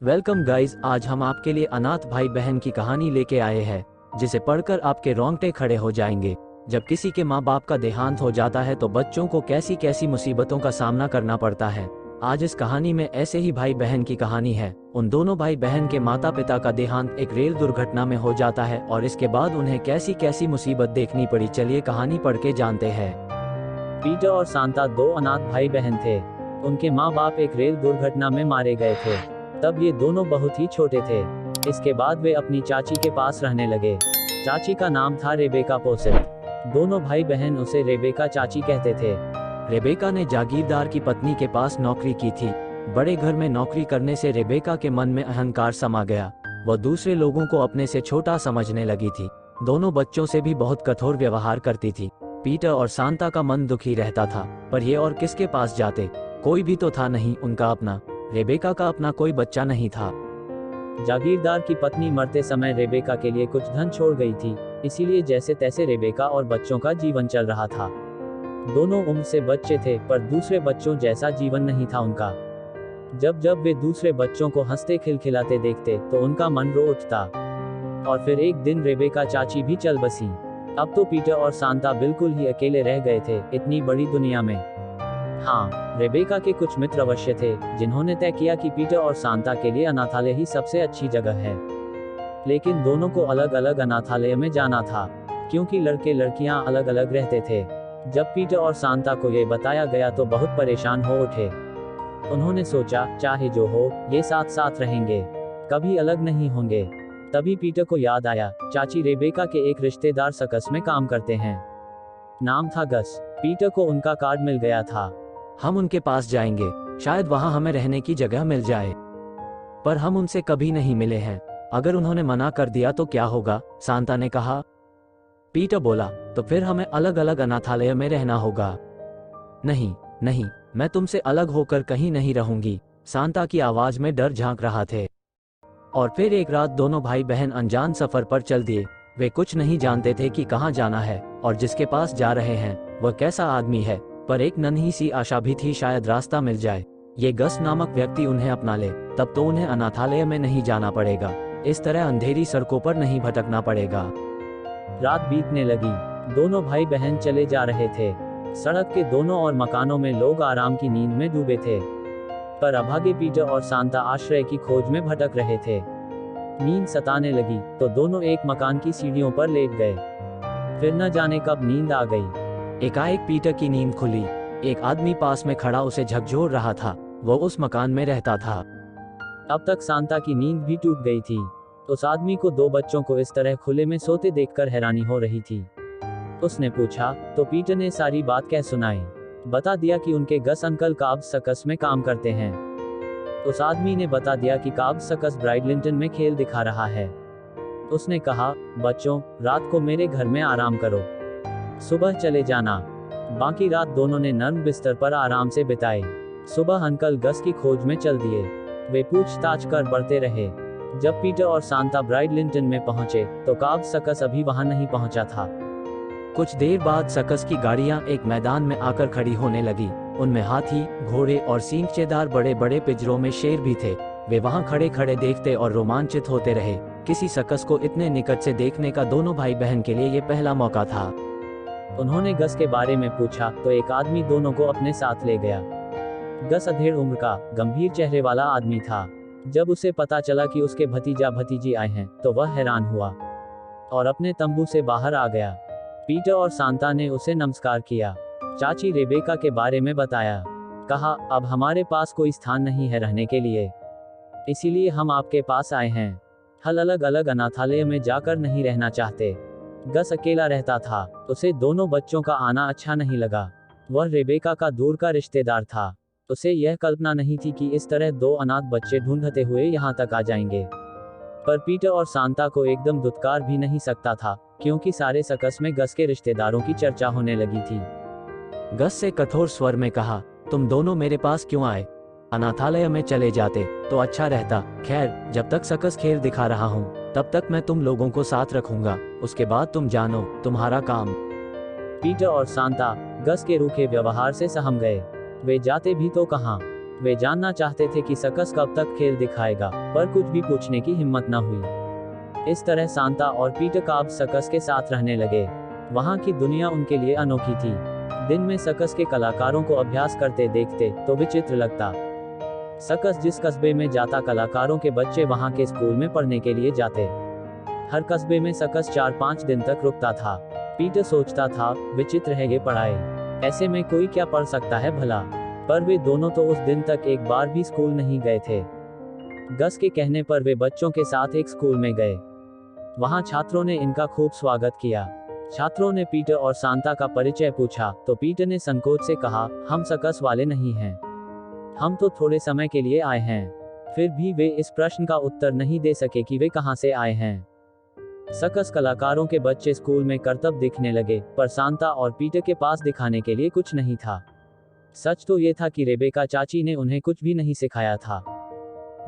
Welcome guys, आज हम आपके लिए अनाथ भाई बहन की कहानी लेके आए हैं जिसे पढ़कर आपके रोंगटे खड़े हो जाएंगे। जब किसी के माँ बाप का देहांत हो जाता है तो बच्चों को कैसी कैसी मुसीबतों का सामना करना पड़ता है। आज इस कहानी में ऐसे ही भाई बहन की कहानी है। उन दोनों भाई बहन के माता पिता का देहांत एक रेल दुर्घटना में हो जाता है और इसके बाद उन्हें कैसी कैसी मुसीबत देखनी पड़ी। चलिए कहानी पढ़ के जानते हैं। पीटर और सांता दो अनाथ भाई बहन थे। उनके माँ बाप एक रेल दुर्घटना में मारे गए थे। तब ये दोनों बहुत ही छोटे थे। इसके बाद वे अपनी चाची के पास रहने लगे। चाची का नाम था रेबेका पोसेट। दोनों भाई बहन उसे रेबेका चाची कहते थे। रेबेका ने जागीरदार की पत्नी के पास नौकरी की थी। बड़े घर में नौकरी करने से रेबेका के मन में अहंकार समा गया। वह दूसरे लोगों को अपने से छोटा समझने लगी थी। दोनों बच्चों से भी बहुत कठोर व्यवहार करती थी। पीटर और सांता का मन दुखी रहता था, पर ये और किसके पास जाते। कोई भी तो था नहीं उनका अपना। रेबेका का अपना कोई बच्चा नहीं था। जागीरदार की पत्नी मरते समय रेबेका के लिए कुछ धन छोड़ गई थी, इसीलिए जैसे तैसे रेबेका और बच्चों का जीवन चल रहा था। दोनों उम्र से बच्चे थे, पर दूसरे बच्चों जैसा जीवन नहीं था उनका। जब जब वे दूसरे बच्चों को हंसते खिलखिलाते देखते तो उनका मन रो उठता। और फिर एक दिन रेबेका चाची भी चल बसी। अब तो पीटर और सांता बिल्कुल ही अकेले रह गए थे इतनी बड़ी दुनिया में। हाँ, रेबेका के कुछ मित्र अवश्य थे जिन्होंने तय किया कि पीटर और सांता के लिए अनाथालय ही सबसे अच्छी जगह है। लेकिन दोनों को अलग अलग अनाथालय में जाना था, क्योंकि लड़के लड़कियां अलग अलग रहते थे। जब पीटर और सांता को ये बताया गया तो बहुत परेशान हो उठे। उन्होंने सोचा, चाहे जो हो, ये साथ साथ रहेंगे, कभी अलग नहीं होंगे। तभी पीटर को याद आया, चाची रेबेका के एक रिश्तेदार सर्कस में काम करते हैं। नाम था गस। पीटर को उनका कार्ड मिल गया था। हम उनके पास जाएंगे, शायद वहां हमें रहने की जगह मिल जाए। पर हम उनसे कभी नहीं मिले हैं। अगर उन्होंने मना कर दिया तो क्या होगा, सांता ने कहा। पीटर बोला, तो फिर हमें अलग अलग अनाथालय में रहना होगा। नहीं नहीं, मैं तुमसे अलग होकर कहीं नहीं रहूंगी। सांता की आवाज में डर झांक रहा थे। और फिर एक रात दोनों भाई बहन अनजान सफर पर चल दिए। वे कुछ नहीं जानते थे कि कहाँ जाना है और जिसके पास जा रहे हैं वह कैसा आदमी है, पर एक नन्ही सी आशा भी थी, शायद रास्ता मिल जाए। ये गस नामक व्यक्ति उन्हें अपना ले, तब तो उन्हें अनाथालय में नहीं जाना पड़ेगा। इस तरह अंधेरी सड़कों पर नहीं भटकना पड़ेगा। रात बीतने लगी। दोनों भाई बहन चले जा रहे थे। सड़क के दोनों और मकानों में लोग आराम की नींद में डूबे थे, पर अभागे पीटर और सांता आश्रय की खोज में भटक रहे थे। नींद सताने लगी तो दोनों एक मकान की सीढ़ियों पर लेट गए। फिर न जाने कब नींद आ गई। एकाएक पीटर की नींद खुली। एक आदमी पास में खड़ा उसे झकझोर रहा था। वो उस मकान में रहता था। अब तक सांता की नींद भी टूट गई थी। उस आदमी को दो बच्चों को इस तरह खुले में सोते देखकर हैरानी हो रही थी। उसने पूछा तो पीटर ने सारी बात कह सुनाई। बता दिया कि उनके गस अंकल काब्स सर्कस में काम करते हैं। उस आदमी ने बता दिया कि काब्स सर्कस ब्राइडलिंटन में खेल दिखा रहा है। उसने कहा, बच्चों, रात को मेरे घर में आराम करो, सुबह चले जाना। बाकी रात दोनों ने नर्म बिस्तर पर आराम से बिताई। सुबह अंकल गस की खोज में चल दिए। वे पूछताछ कर बढ़ते रहे। जब पीटर और सांता ब्राइडलिंटन में पहुंचे तो काब्स सर्कस अभी वहां नहीं पहुंचा था। कुछ देर बाद सर्कस की गाड़ियां एक मैदान में आकर खड़ी होने लगी। उनमें हाथी, घोड़े और सींगचेदार बड़े बड़े पिंजरों में शेर भी थे। वे वहां खड़े खड़े देखते और रोमांचित होते रहे। किसी सर्कस को इतने निकट से देखने का दोनों भाई बहन के लिए ये पहला मौका था। उन्होंने गस के बारे में पूछा तो एक आदमी दोनों को अपने साथ ले गया। गस अधेड़ उम्र का, गंभीर चेहरे वाला आदमी था। जब उसे पता चला कि उसके भतीजा भतीजी आए हैं तो वह हैरान हुआ और अपने तंबू से बाहर आ गया। पीटर और सांता ने उसे नमस्कार किया। चाची रेबेका के बारे में बताया। कहा, अब हमारे पास कोई स्थान नहीं है रहने के लिए, इसीलिए हम आपके पास आए हैं। हल अलग अलग अनाथालय में जाकर नहीं रहना चाहते। गस अकेला रहता था। उसे दोनों बच्चों का आना अच्छा नहीं लगा। वह रेबेका का दूर का रिश्तेदार था। उसे यह कल्पना नहीं थी कि इस तरह दो अनाथ बच्चे ढूंढते हुए यहाँ तक आ जाएंगे। पर पीटर और सांता को एकदम दुत्कार भी नहीं सकता था, क्योंकि सारे सर्कस में गस के रिश्तेदारों की चर्चा होने लगी थी। गस से कठोर स्वर में कहा, तुम दोनों मेरे पास क्यों आए? अनाथालय में चले जाते तो अच्छा रहता। खैर, जब तक सर्कस खेल दिखा रहा हूँ तब तक मैं तुम लोगों को साथ रखूंगा। उसके बाद तुम जानो, तुम्हारा काम। पीटर और सांता गस के रूखे व्यवहार से सहम गए। वे जाते भी तो कहां। वे जानना चाहते थे कि सकस कब तक खेल दिखाएगा, पर कुछ भी पूछने की हिम्मत न हुई। इस तरह सांता और पीटर काब सकस के साथ रहने लगे। वहाँ की दुनिया उनके लिए अनोखी थी। दिन में सकस के कलाकारों को अभ्यास करते देखते तो विचित्र लगता। सकस जिस कस्बे में जाता, कलाकारों के बच्चे वहाँ के स्कूल में पढ़ने के लिए जाते। हर कस्बे में सकस 4-5 दिन तक रुकता था। पीटर सोचता था, विचित्र है ये पढ़ाई, ऐसे में कोई क्या पढ़ सकता है भला। पर वे दोनों तो उस दिन तक एक बार भी स्कूल नहीं गए थे। गस के कहने पर वे बच्चों के साथ एक स्कूल में गए। वहां छात्रों ने इनका खूब स्वागत किया। छात्रों ने पीटर और सांता का परिचय पूछा तो पीटर ने संकोच से कहा, हम सकस वाले नहीं हैं, हम तो थोड़े समय के लिए आए हैं। फिर भी वे इस प्रश्न का उत्तर नहीं दे सके कि वे कहां से आए हैं। सकस कलाकारों के बच्चे स्कूल में करतब दिखने लगे, पर सांता और पीटर के पास दिखाने के लिए कुछ नहीं था। सच तो ये था कि रेबेका चाची ने उन्हें कुछ भी नहीं सिखाया था।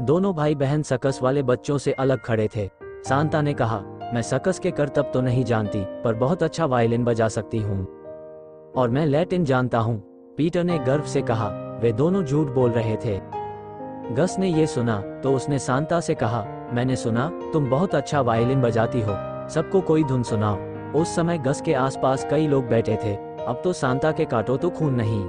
दोनों भाई बहन सकस वाले बच्चों से अलग खड़े थे। सांता ने कहा, मैं सकस के करतब तो नहीं जानती, पर बहुत अच्छा वायलिन बजा सकती हूँ। और मैं लैटिन जानता हूँ, पीटर ने गर्व से कहा। वे दोनों झूठ बोल रहे थे। गस ने ये सुना तो उसने सांता से कहा, मैंने सुना तुम बहुत अच्छा वायलिन बजाती हो, सबको कोई धुन सुनाओ। उस समय गस के आसपास कई लोग बैठे थे। अब तो सांता के कांटों तो खून नहीं।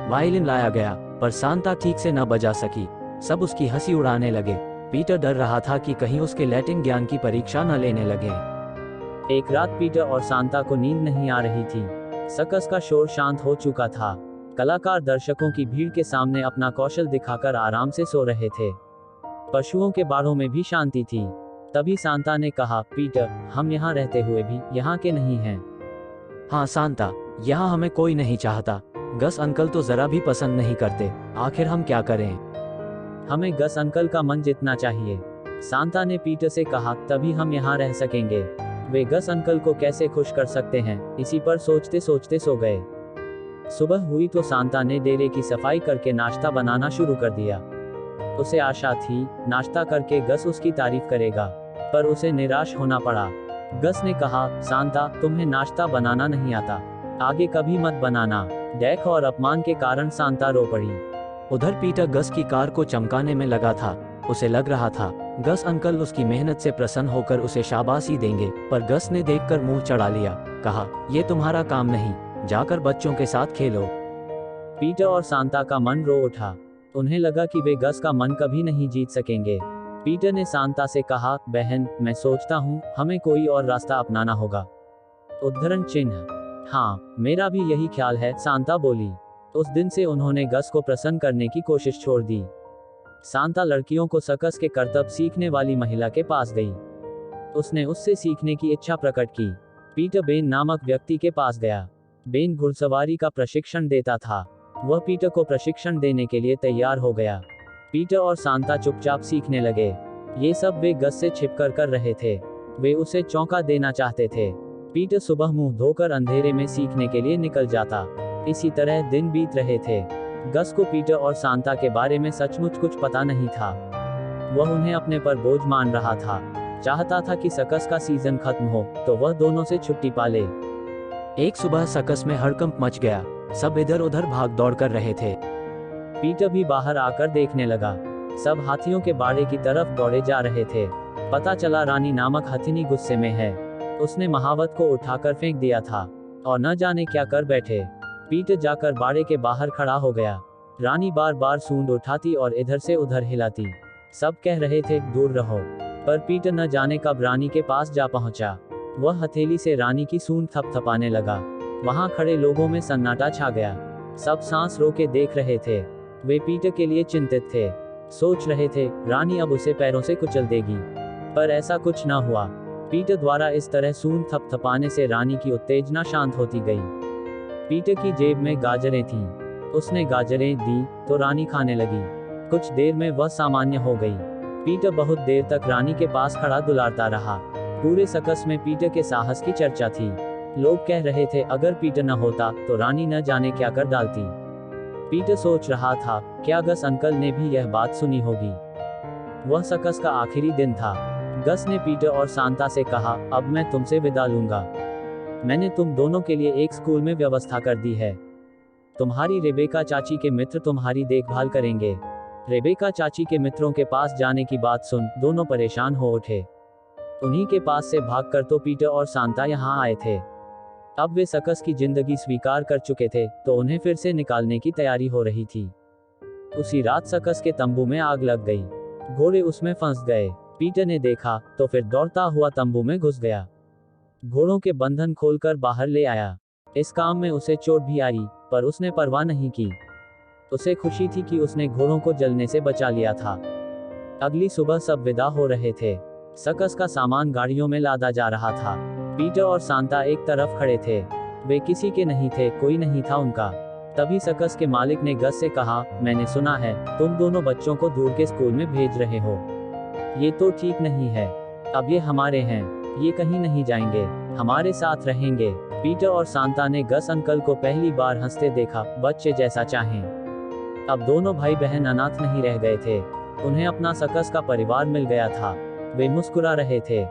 वायलिन लाया गया, पर सांता ठीक से न बजा सकी। सब उसकी हंसी उड़ाने लगे। पीटर डर रहा था कि कहीं उसके लैटिन ज्ञान की परीक्षा न लेने लगे। एक रात पीटर और सांता को नींद नहीं आ रही थी। सकस का शोर शांत हो चुका था। कलाकार दर्शकों की भीड़ के सामने अपना कौशल दिखाकर आराम से सो रहे थे। पशुओं के बाड़ों में भी शांति थी। तभी सांता ने कहा, पीटर, हम यहाँ रहते हुए भी यहाँ के नहीं हैं। हाँ सांता, यहाँ हमें कोई नहीं चाहता। गस अंकल तो जरा भी पसंद नहीं करते। आखिर हम क्या करें? हमें गस अंकल का मन जीतना चाहिए, सांता ने पीटर से कहा, तभी हम यहाँ रह सकेंगे। वे गस अंकल को कैसे खुश कर सकते हैं, इसी पर सोचते सोचते सो गए। सुबह हुई तो सांता ने डेरे की सफाई करके नाश्ता बनाना शुरू कर दिया। उसे आशा थी, नाश्ता करके गस उसकी तारीफ करेगा, पर उसे निराश होना पड़ा। गस ने कहा, सांता, तुम्हें नाश्ता बनाना नहीं आता, आगे कभी मत बनाना। डेख और अपमान के कारण सांता रो पड़ी। उधर पीटर गस की कार को चमकाने में लगा था। उसे लग रहा था गस अंकल उसकी मेहनत से प्रसन्न होकर उसे शाबाशी देंगे, पर गस ने देखकर मुंह चढ़ा लिया। कहा, ये तुम्हारा काम नहीं, जाकर बच्चों के साथ खेलो। पीटर और सांता का मन रो उठा। उन्हें लगा कि वे गस का मन कभी नहीं जीत सकेंगे। पीटर ने सांता से कहा, बहन, मैं सोचता हूँ हमें कोई और रास्ता अपनाना होगा। उद्धरण चिन्ह। हाँ, मेरा भी यही ख्याल है, सांता बोली। उस दिन से उन्होंने गस को प्रसन्न करने की कोशिश छोड़ दी। सांता लड़कियों को सकस के करतब सीखने वाली महिला के पास गई। उसने उससे सीखने की इच्छा प्रकट की। पीटर बेन नामक व्यक्ति के पास गया। बेन घुड़सवारी का प्रशिक्षण देता था। वह पीटर को प्रशिक्षण देने के लिए तैयार हो गया। पीटर और सांता चुपचाप सीखने लगे। ये सब वे गस से छिपकर कर रहे थे। वे उसे चौंका देना चाहते थे। पीटर सुबह मुंह धोकर अंधेरे में सीखने के लिए निकल जाता। इसी तरह दिन बीत रहे थे। गस को पीटर और सांता के बारे में सचमुच कुछ पता नहीं था। वह उन्हें अपने पर बोझ मान रहा था। चाहता था कि सकस का सीजन खत्म हो तो वह दोनों से छुट्टी पा ले। एक सुबह सकस में हड़कंप मच गया। सब इधर उधर भाग दौड़ कर रहे थे। पीटर भी बाहर आकर देखने लगा। सब हाथियों के बाड़े की तरफ दौड़े जा रहे थे। पता चला रानी नामक हथिनी गुस्से में है। उसने महावत को उठाकर फेंक दिया था और न जाने क्या कर बैठे। पीटर जाकर बाड़े के बाहर खड़ा हो गया। रानी बार बार सूंड उठाती और इधर से उधर हिलाती। सब कह रहे थे, दूर रहो, पर पीटर न जाने कब रानी के पास जा पहुंचा। वह हथेली से रानी की सूंड थपथपाने लगा। वहां खड़े लोगों में सन्नाटा छा गया। सब सांस रोके देख रहे थे। वे पीटर के लिए चिंतित थे। सोच रहे थे, रानी अब उसे पैरों से कुचल देगी, पर ऐसा कुछ न हुआ। पीटर द्वारा इस तरह सूंड थपथपाने से रानी की उत्तेजना शांत होती गई। पीटर की जेब में गाजरें थीं। उसने गाजरें दी तो रानी खाने लगी। कुछ देर में वह सामान्य हो गई। पीटर बहुत देर तक रानी के पास खड़ा दुलारता रहा। पूरे सकस में पीटर के साहस की चर्चा थी। लोग कह रहे थे, अगर पीटर न होता तो रानी न जाने क्या कर डालती। पीटर सोच रहा था, क्या गस अंकल ने भी यह बात सुनी होगी। वह सकस का आखिरी दिन था। गस ने पीटर और सांता से कहा, अब मैं तुमसे विदा लूंगा। मैंने तुम दोनों के लिए एक स्कूल में व्यवस्था कर दी है। तुम्हारी रेबेका चाची के मित्र तुम्हारी देखभाल करेंगे। रेबेका चाची के मित्रों के पास जाने की बात सुन दोनों परेशान हो उठे। उन्हीं के पास से भागकर तो पीटर और सांता यहाँ आए थे। अब वे सकस की जिंदगी स्वीकार कर चुके थे, तो उन्हें फिर से निकालने की तैयारी हो रही थी। उसी रात सकस के तंबू में आग लग गई। घोड़े उसमें फंस गए। पीटर ने देखा तो फिर दौड़ता हुआ तंबू में घुस गया। घोड़ों के बंधन खोलकर बाहर ले आया। इस काम में उसे चोट भी आई, पर उसने परवाह नहीं की। उसे खुशी थी कि उसने घोड़ों को जलने से बचा लिया था। अगली सुबह सब विदा हो रहे थे। सकस का सामान गाड़ियों में लादा जा रहा था। पीटर और सांता एक तरफ खड़े थे। वे किसी के नहीं थे, कोई नहीं था उनका। तभी सकस के मालिक ने गस से कहा, मैंने सुना है तुम दोनों बच्चों को दूर के स्कूल में भेज रहे हो। ये तो ठीक नहीं है। अब ये हमारे हैं, ये कहीं नहीं जाएंगे, हमारे साथ रहेंगे। पीटर और सांता ने गस अंकल को पहली बार हंसते देखा, बच्चे जैसा चाहें। अब दोनों भाई बहन अनाथ नहीं रह गए थे। उन्हें अपना सकस का परिवार मिल गया था। वे मुस्कुरा रहे थे।